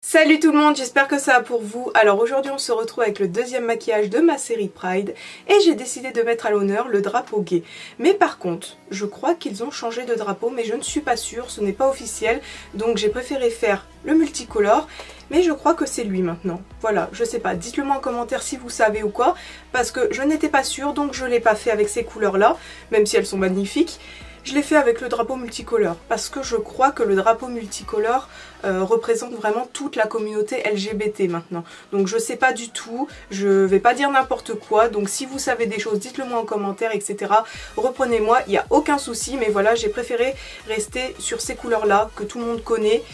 Salut tout le monde, j'espère que ça va pour vous. Alors aujourd'hui on se retrouve avec le deuxième maquillage de ma série Pride et j'ai décidé de mettre à l'honneur le drapeau gay. Mais par contre, je crois qu'ils ont changé de drapeau mais je ne suis pas sûre, ce n'est pas officiel. Donc j'ai préféré faire le multicolore. Mais je crois que c'est lui maintenant. Voilà, je sais pas, dites-le moi en commentaire si vous savez ou quoi. Parce que je n'étais pas sûre, donc je l'ai pas fait avec ces couleurs là, même si elles sont magnifiques. Je l'ai fait avec le drapeau multicolore parce que je crois que le drapeau multicolore représente vraiment toute la communauté LGBT maintenant. Donc je sais pas du tout, je vais pas dire n'importe quoi, donc si vous savez des choses, dites-le moi en commentaire, etc. Reprenez-moi, il n'y a aucun souci, mais voilà, j'ai préféré rester sur ces couleurs-là que tout le monde connaît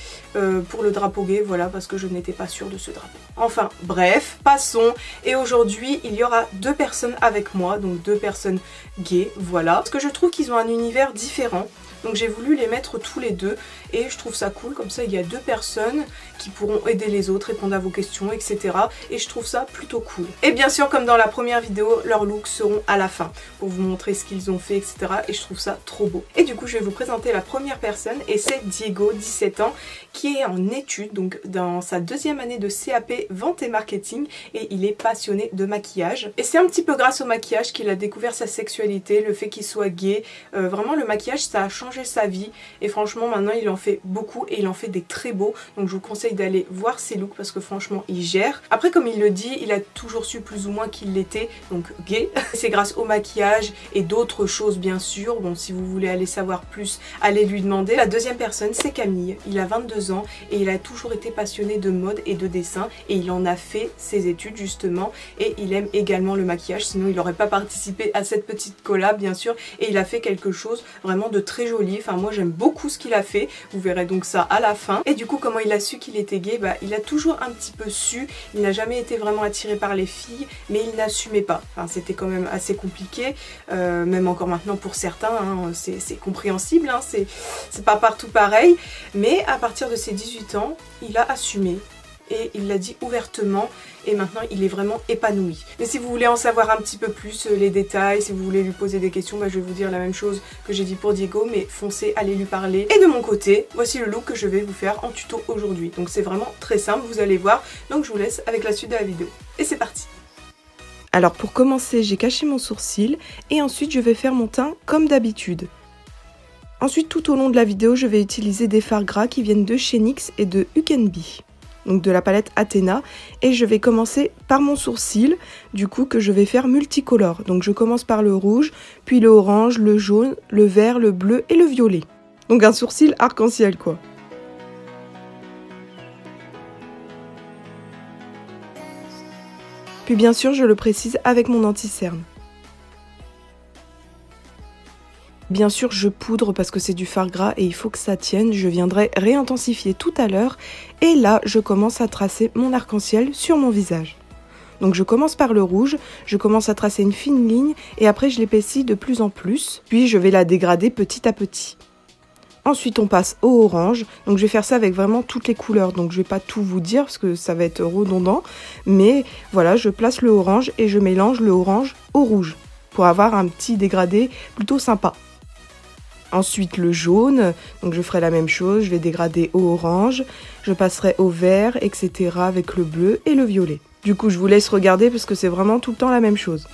pour le drapeau gay, voilà, parce que je n'étais pas sûre de ce drapeau. Enfin, bref, passons. Et aujourd'hui, il y aura deux personnes avec moi, donc deux personnes gays, voilà. Parce que je trouve qu'ils ont un univers différent. Donc j'ai voulu les mettre tous les deux et je trouve ça cool, comme ça il y a deux personnes qui pourront aider les autres, répondre à vos questions, etc. Et je trouve ça plutôt cool. Et bien sûr, comme dans la première vidéo, leurs looks seront à la fin pour vous montrer ce qu'ils ont fait, etc. Et je trouve ça trop beau. Et du coup, je vais vous présenter la première personne et c'est Diego, 17 ans, qui est en études, donc dans sa deuxième année de CAP Vente et Marketing et il est passionné de maquillage. Et c'est un petit peu grâce au maquillage qu'il a découvert sa sexualité, le fait qu'il soit gay. Vraiment, le maquillage, ça a changé sa vie et franchement maintenant il en fait beaucoup et il en fait des très beaux, donc je vous conseille d'aller voir ses looks parce que franchement il gère. Après, comme il le dit, il a toujours su plus ou moins qu'il l'était, donc gay. C'est grâce au maquillage et d'autres choses bien sûr. Bon, si vous voulez aller savoir plus, allez lui demander. La deuxième personne c'est Camille, il a 22 ans et il a toujours été passionné de mode et de dessin et il en a fait ses études justement et il aime également le maquillage, sinon il n'aurait pas participé à cette petite collab bien sûr, et il a fait quelque chose vraiment de très joli. Enfin moi j'aime beaucoup ce qu'il a fait, vous verrez donc ça à la fin. Et du coup, comment il a su qu'il était gay? Bah il a toujours un petit peu su, il n'a jamais été vraiment attiré par les filles mais il n'assumait pas. Enfin c'était quand même assez compliqué, même encore maintenant pour certains, hein, c'est compréhensible, hein, c'est pas partout pareil. Mais à partir de ses 18 ans, il a assumé. Et il l'a dit ouvertement et maintenant il est vraiment épanoui. Mais si vous voulez en savoir un petit peu plus les détails, si vous voulez lui poser des questions, bah, je vais vous dire la même chose que j'ai dit pour Diego, mais foncez, allez lui parler. Et de mon côté, voici le look que je vais vous faire en tuto aujourd'hui. Donc c'est vraiment très simple, vous allez voir. Donc je vous laisse avec la suite de la vidéo. Et c'est parti! Alors pour commencer, j'ai caché mon sourcil et ensuite je vais faire mon teint comme d'habitude. Ensuite tout au long de la vidéo, je vais utiliser des fards gras qui viennent de chez NYX et de Hukenby. Donc de la palette Athena, et je vais commencer par mon sourcil, du coup que je vais faire multicolore. Donc je commence par le rouge, puis le orange, le jaune, le vert, le bleu et le violet. Donc un sourcil arc-en-ciel quoi. Puis bien sûr je le précise avec mon anti-cerne. Bien sûr, je poudre parce que c'est du fard gras et il faut que ça tienne. Je viendrai réintensifier tout à l'heure. Et là, je commence à tracer mon arc-en-ciel sur mon visage. Donc je commence par le rouge, je commence à tracer une fine ligne et après je l'épaissis de plus en plus. Puis je vais la dégrader petit à petit. Ensuite, on passe au orange. Donc je vais faire ça avec vraiment toutes les couleurs. Donc je vais pas tout vous dire parce que ça va être redondant. Mais voilà, je place le orange et je mélange le orange au rouge pour avoir un petit dégradé plutôt sympa. Ensuite le jaune, donc je ferai la même chose, je vais dégrader au orange, je passerai au vert, etc. avec le bleu et le violet. Du coup je vous laisse regarder parce que c'est vraiment tout le temps la même chose.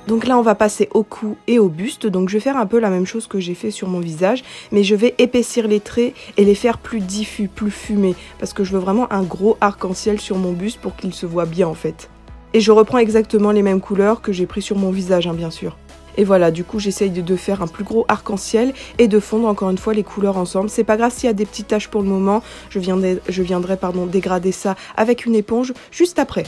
Donc là on va passer au cou et au buste, donc je vais faire un peu la même chose que j'ai fait sur mon visage, mais je vais épaissir les traits et les faire plus diffus, plus fumés, parce que je veux vraiment un gros arc-en-ciel sur mon buste pour qu'il se voit bien en fait. Et je reprends exactement les mêmes couleurs que j'ai pris sur mon visage, hein, bien sûr. Et voilà, du coup j'essaye de faire un plus gros arc-en-ciel et de fondre encore une fois les couleurs ensemble. C'est pas grave s'il y a des petites taches pour le moment, je viendrai dégrader ça avec une éponge juste après.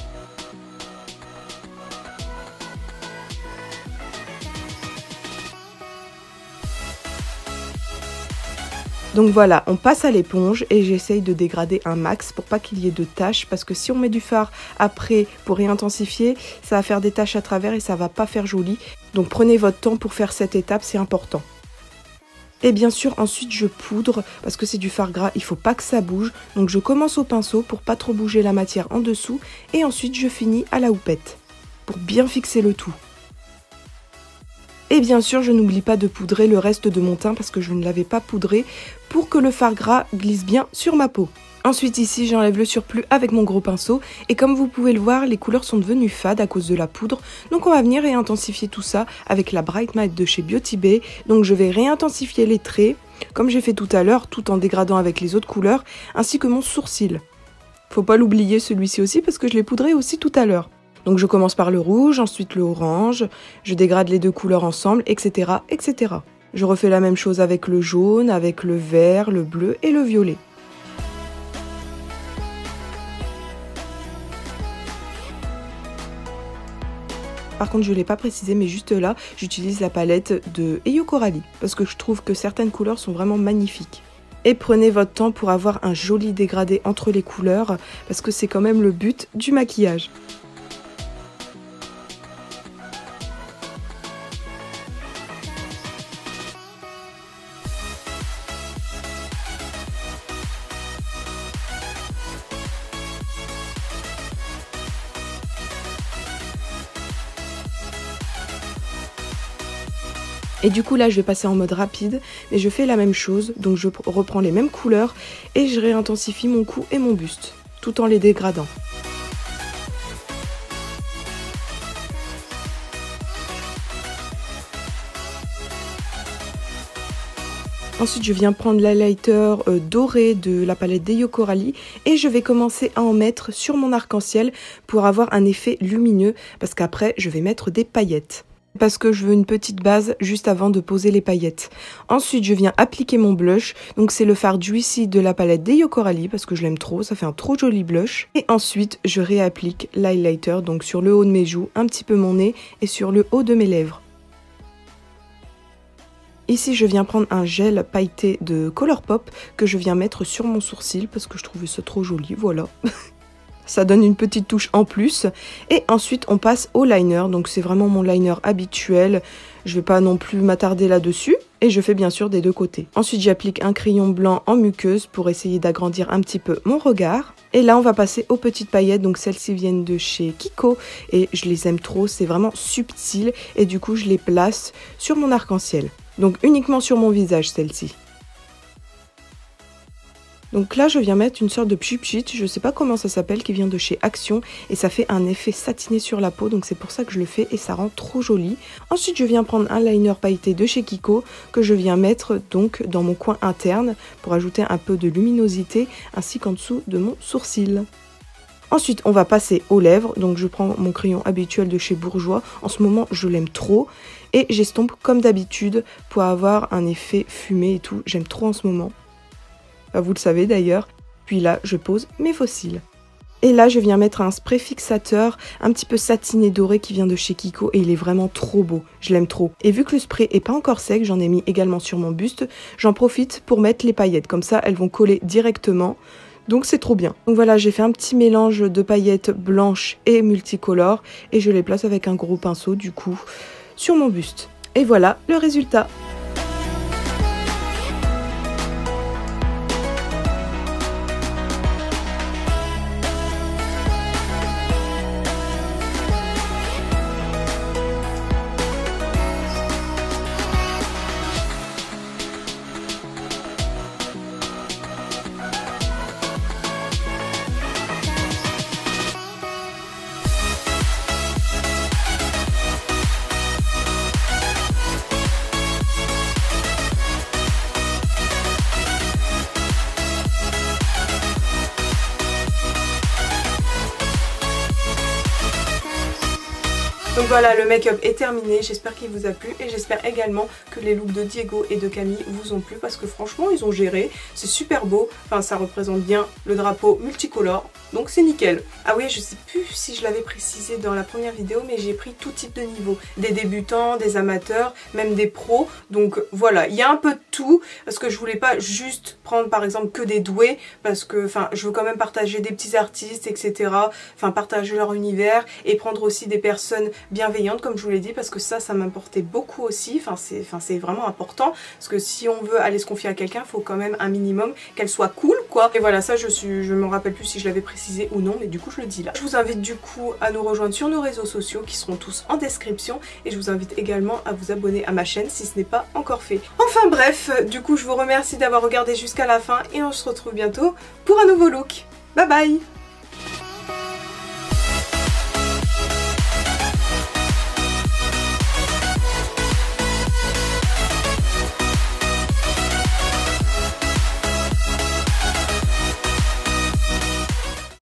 Donc voilà, on passe à l'éponge et j'essaye de dégrader un max pour pas qu'il y ait de taches parce que si on met du fard après pour réintensifier, ça va faire des taches à travers et ça va pas faire joli. Donc prenez votre temps pour faire cette étape, c'est important. Et bien sûr, ensuite je poudre parce que c'est du fard gras, il faut pas que ça bouge. Donc je commence au pinceau pour pas trop bouger la matière en dessous et ensuite je finis à la houppette pour bien fixer le tout. Et bien sûr, je n'oublie pas de poudrer le reste de mon teint parce que je ne l'avais pas poudré pour que le fard gras glisse bien sur ma peau. Ensuite ici, j'enlève le surplus avec mon gros pinceau et comme vous pouvez le voir, les couleurs sont devenues fades à cause de la poudre. Donc on va venir réintensifier tout ça avec la Bright Matte de chez Beauty Bay. Donc je vais réintensifier les traits, comme j'ai fait tout à l'heure, tout en dégradant avec les autres couleurs, ainsi que mon sourcil. Faut pas l'oublier celui-ci aussi parce que je l'ai poudré aussi tout à l'heure. Donc je commence par le rouge, ensuite le orange, je dégrade les deux couleurs ensemble, etc., etc. Je refais la même chose avec le jaune, avec le vert, le bleu et le violet. Par contre, je ne l'ai pas précisé, mais juste là, j'utilise la palette de Eyo Coralie parce que je trouve que certaines couleurs sont vraiment magnifiques. Et prenez votre temps pour avoir un joli dégradé entre les couleurs parce que c'est quand même le but du maquillage. Et du coup là je vais passer en mode rapide, mais je fais la même chose, donc je reprends les mêmes couleurs et je réintensifie mon cou et mon buste, tout en les dégradant. Ensuite je viens prendre l'highlighter doré de la palette d'Eyo Coralie et je vais commencer à en mettre sur mon arc-en-ciel pour avoir un effet lumineux, parce qu'après je vais mettre des paillettes. Parce que je veux une petite base juste avant de poser les paillettes. Ensuite, je viens appliquer mon blush. Donc, c'est le fard Juicy de la palette d'Eyo Coralie parce que je l'aime trop. Ça fait un trop joli blush. Et ensuite, je réapplique l'highlighter. Donc, sur le haut de mes joues, un petit peu mon nez et sur le haut de mes lèvres. Ici, je viens prendre un gel pailleté de Colourpop que je viens mettre sur mon sourcil parce que je trouvais ça trop joli. Voilà. Ça donne une petite touche en plus. Et ensuite, on passe au liner. Donc, c'est vraiment mon liner habituel. Je ne vais pas non plus m'attarder là-dessus. Et je fais bien sûr des deux côtés. Ensuite, j'applique un crayon blanc en muqueuse pour essayer d'agrandir un petit peu mon regard. Et là, on va passer aux petites paillettes. Donc, celles-ci viennent de chez Kiko. Et je les aime trop. C'est vraiment subtil. Et du coup, je les place sur mon arc-en-ciel. Donc, uniquement sur mon visage, celles-ci. Donc là, je viens mettre une sorte de pchit, je sais pas comment ça s'appelle, qui vient de chez Action. Et ça fait un effet satiné sur la peau, donc c'est pour ça que je le fais et ça rend trop joli. Ensuite, je viens prendre un liner pailleté de chez Kiko que je viens mettre donc dans mon coin interne pour ajouter un peu de luminosité ainsi qu'en dessous de mon sourcil. Ensuite, on va passer aux lèvres. Donc je prends mon crayon habituel de chez Bourjois. En ce moment, je l'aime trop. Et j'estompe comme d'habitude pour avoir un effet fumé et tout. J'aime trop en ce moment. Vous le savez d'ailleurs. Puis là, je pose mes faux cils. Et là, je viens mettre un spray fixateur un petit peu satiné doré qui vient de chez Kiko et il est vraiment trop beau. Je l'aime trop. Et vu que le spray est pas encore sec, j'en ai mis également sur mon buste, j'en profite pour mettre les paillettes. Comme ça, elles vont coller directement. Donc c'est trop bien. Donc voilà, j'ai fait un petit mélange de paillettes blanches et multicolores et je les place avec un gros pinceau du coup sur mon buste. Et voilà le résultat. Donc voilà, le make-up est terminé, j'espère qu'il vous a plu et j'espère également que les looks de Diego et de Camille vous ont plu parce que franchement ils ont géré, c'est super beau, enfin ça représente bien le drapeau multicolore, donc c'est nickel. Ah oui, je sais plus si je l'avais précisé dans la première vidéo, mais j'ai pris tout type de niveau, des débutants, des amateurs, même des pros, donc voilà, il y a un peu de tout parce que je voulais pas juste prendre par exemple que des doués parce que enfin je veux quand même partager des petits artistes, etc. Enfin partager leur univers et prendre aussi des personnes bienveillante comme je vous l'ai dit parce que ça m'importait beaucoup aussi, c'est vraiment important parce que si on veut aller se confier à quelqu'un il faut quand même un minimum qu'elle soit cool quoi. Et voilà, ça je me rappelle plus si je l'avais précisé ou non, mais du coup je le dis là. Je vous invite du coup à nous rejoindre sur nos réseaux sociaux qui seront tous en description et je vous invite également à vous abonner à ma chaîne si ce n'est pas encore fait. Enfin bref, du coup je vous remercie d'avoir regardé jusqu'à la fin et on se retrouve bientôt pour un nouveau look. Bye bye.